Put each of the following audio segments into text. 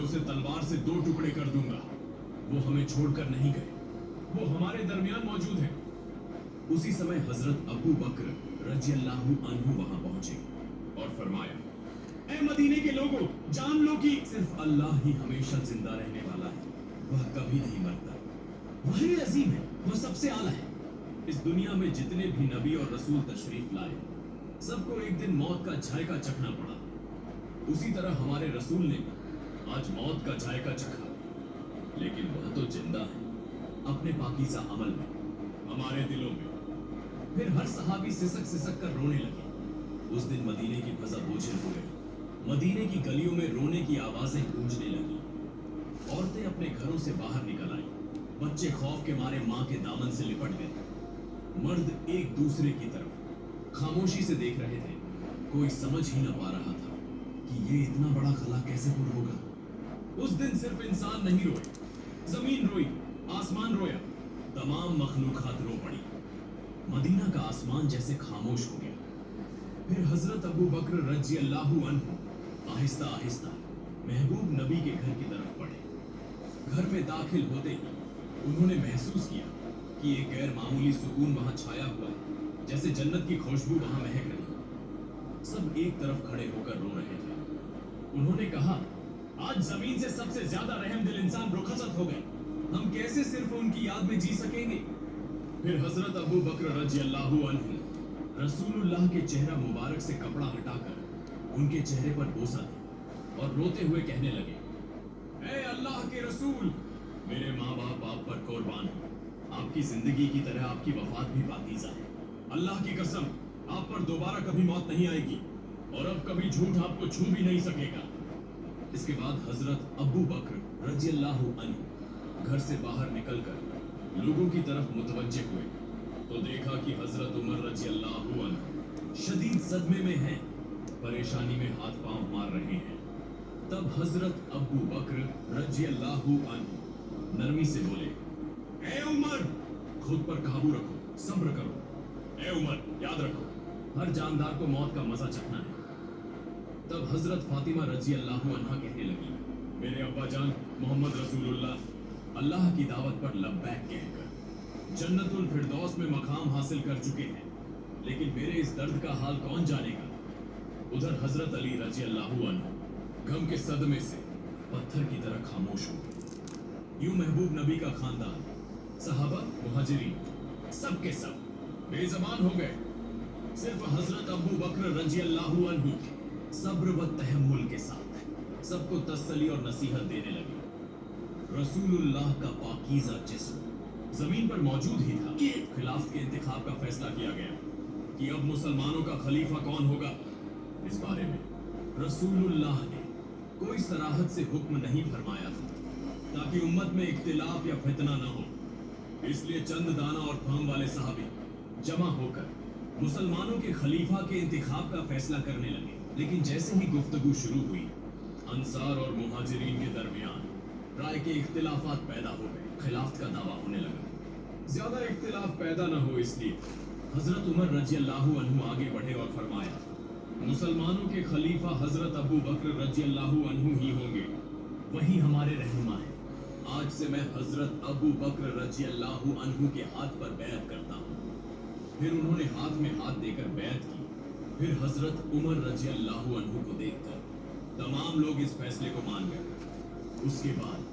उसे तलवार से 2 टुकड़े कर दूंगा। वो हमें छोड़कर नहीं गए, वो हमारे दरमियान मौजूद है। उसी समय हजरत अबू बकर रज़ियल्लाहु अन्हु वहां पहुंचे और फरमाया, ऐ मदीने के लोगों, जान लो कि सिर्फ अल्लाह ही हमेशा जिंदा रहने वाला है, वह कभी नहीं मरता। वही अजीम है, वह सबसे आला है। इस दुनिया में जितने भी नबी और रसूल तशरीफ लाए, सबको एक दिन मौत का जायका चखना पड़ा। उसी तरह हमारे रसूल ने आज मौत का जायका चखा, लेकिन वह तो जिंदा है, अपने पाकीज़ा अमल में, हमारे दिलों में। फिर हर सहाबी सिसक सिसक कर रोने लगे। उस दिन मदीने की फजा बोझिल हो गई। मदीने की गलियों में रोने की आवाजें गूंजने लगी। औरतें अपने घरों से बाहर निकल आई, बच्चे खौफ के मारे मां के दामन से लिपट गए। मर्द एक दूसरे की तरफ खामोशी से देख रहे थे। कोई समझ ही न पा रहा था कि ये इतना बड़ा खला कैसे पुर होगा। उस दिन सिर्फ इंसान नहीं रोए, जमीन रोई, आसमान रोया, तमाम मखलूकात रो पड़ी। मदीना का आसमान जैसे खामोश हो गया। फिर हजरत अबू बकर रज़ियल्लाहु अन्हु आहिस्ता आहिस्ता महबूब नबी के घर की तरफ बढ़े। घर में दाखिल होते ही उन्होंने महसूस किया कि एक गैर मामूली सुकून वहां छाया हुआ है, जैसे जन्नत की खुशबू वहां महक रही। सब एक तरफ खड़े होकर रो रहे थे। उन्होंने कहा, आज जमीन से सबसे ज्यादा रहमदिल इंसान रुखसत हो गए, हम कैसे सिर्फ उनकी याद में जी सकेंगे। फिर हजरत अबू बकर रज़ियल्लाहु अन्हु रसूलुल्लाह के चेहरा मुबारक से कपड़ा हटाकर उनके चेहरे पर बोसा थे और रोते हुए कहने लगे, ऐ अल्लाह के रसूल, मेरे माँ बाप आप पर कुर्बान हो। आपकी जिंदगी की तरह आपकी वफात भी पाकीज़ा है। अल्लाह की कसम, आप पर दोबारा कभी मौत नहीं आएगी और अब कभी झूठ आपको छू भी नहीं सकेगा। इसके बाद हजरत अबू बकर रज़ियल्लाहु अन्हु घर से बाहर निकलकर लोगों की तरफ मुतवज्जे हुए तो देखा कि हजरत उमर रज़ियल्लाहु अन्हु शदीद सदमे में हैं, परेशानी में हाथ पांव मार रहे हैं। तब हजरत अबू बकर रज़ियल्लाहु अन्हु नरमी से बोले, ए उमर, खुद पर काबू रखो, सब्र करो। ए उमर, याद रखो, हर जानदार को मौत का मजा चखना है। तब हजरत फातिमा रज़ियल्लाहु अन्हा कहने लगी, मेरे अब्बा जान मोहम्मद रसूलुल्लाह अल्लाह की दावत पर लब्बैक कहकर जन्नतुल फिरदौस में मकाम हासिल कर चुके हैं, लेकिन मेरे इस दर्द का हाल कौन जानेगा। उधर हजरत अली रज़ियल्लाहु अन्हु गम के सदमे से पत्थर की तरह खामोश हो गए। यूं महबूब नबी का खानदान, सहाबा, मुहाजिरीन, सब के सब बेज़बान हो गए। सिर्फ हजरत अबू बकर रज़ियल्लाहु अन्हु सब्र व तहम्मुल के साथ सबको तसल्ली और नसीहत देने लगे। रसूलुल्लाह का पाकीज़ा जिस्म जमीन पर मौजूद ही था कि खिलाफत के इंतखाब का फैसला किया गया कि अब मुसलमानों का खलीफा कौन होगा। इस बारे में रसूलुल्लाह ने कोई सराहत से हुक्म नहीं फरमाया था ताकि उम्मत में इख्तिलाफ या फितना न हो। इसलिए चंद दाना और फहम वाले सहाबी जमा होकर मुसलमानों के खलीफा के इंतखाब का फैसला करने लगे। लेकिन जैसे ही गुफ्तगू शुरू हुई, अंसार और मुहाजिरीन के दरमियान राय के इख्तिलाफात पैदा हो गए। खिलाफत का दावा होने लगा। ज्यादा इख्तिलाफ पैदा न हो इसलिए हजरत उमर रज़ियल्लाहु अन्हु आगे बढ़े और फरमाया, मुसलमानों के खलीफा हजरत अबू बकर रज़ियल्लाहु अन्हु ही होंगे, वही हमारे रहनुमा है। आज से मैं हजरत अबू बकर रज़ियल्लाहु अन्हु के हाथ पर बैत करता हूँ। फिर उन्होंने हाथ में हाथ देकर बैत की। फिर हजरत उमर रज़ियल्लाहु अन्हु को देखकर तमाम लोग इस फैसले को मान गए। उसके बाद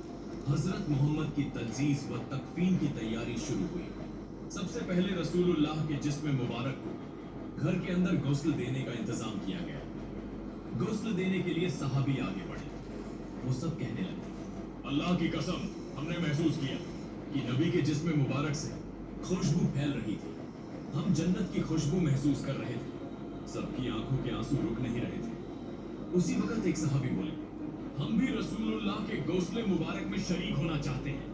हजरत मोहम्मद की तजहीज़ व तकफीन की तैयारी शुरू हुई। सबसे पहले रसूलुल्लाह के जिस्म मुबारक को घर के अंदर गुस्ल देने का इंतजाम किया गया। गुस्ल देने के लिए सहाबी आगे बढ़े। वो सब कहने लगे, अल्लाह की कसम, हमने महसूस किया कि नबी के जिस्म मुबारक से खुशबू फैल रही थी। हम जन्नत की खुशबू महसूस कर रहे थे। सबकी आंखों के आंसू रुक नहीं रहे थे। उसी वक्त एक सहाबी बोले, हम भी रसूलुल्लाह के गौसले मुबारक में शरीक होना चाहते हैं।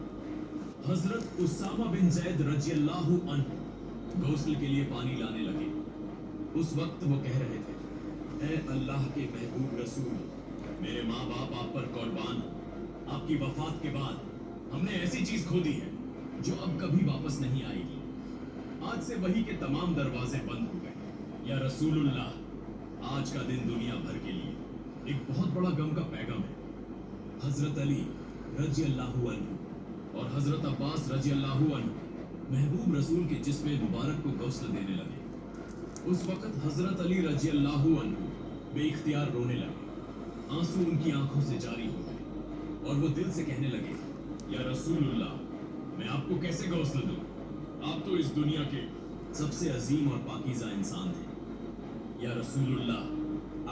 हजरत उसामा बिन जैद रज़ियल्लाहु अन्हु गौसल के लिए पानी लाने लगे। उस वक्त वो कह रहे थे, ऐ अल्लाह के महबूब रसूल, मेरे माँ बाप आप पर कुर्बान हो। आपकी वफात के बाद हमने ऐसी चीज खो दी है जो अब कभी वापस नहीं आएगी। आज से वही के तमाम दरवाजे बंद हो गए। या रसूलुल्लाह, आज का दिन दुनिया भर के लिए एक बहुत बड़ा गम का पैगाम है। हजरत अली रजी अल्लाहु अन्हु और हजरत अब्बास रजी अल्लाहु अन्हु महबूब रसूल के जिस्म मुबारक को गौस्ल देने लगे। उस वक्त हजरत अली रजी अल्लाहु अन्हु बेइख्तियार रोने लगे। आंसू उनकी आंखों से जारी हो गए और वो दिल से कहने लगे, या रसूलुल्लाह, मैं आपको कैसे गौस्ल दूं? आप तो इस दुनिया के सबसे अजीम और पाकीज़ा इंसान थे। या रसूलुल्लाह,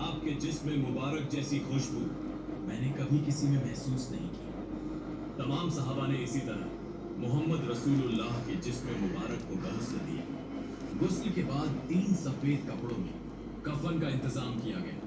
आपके जिस्म मुबारक जैसी खुशबू मैंने कभी किसी में महसूस नहीं की। तमाम सहाबा ने इसी तरह मोहम्मद रसूलुल्लाह के जिस्म मुबारक को गुस्ल दिया। गुस्ल के बाद 3 सफेद कपड़ों में कफन का इंतजाम किया गया।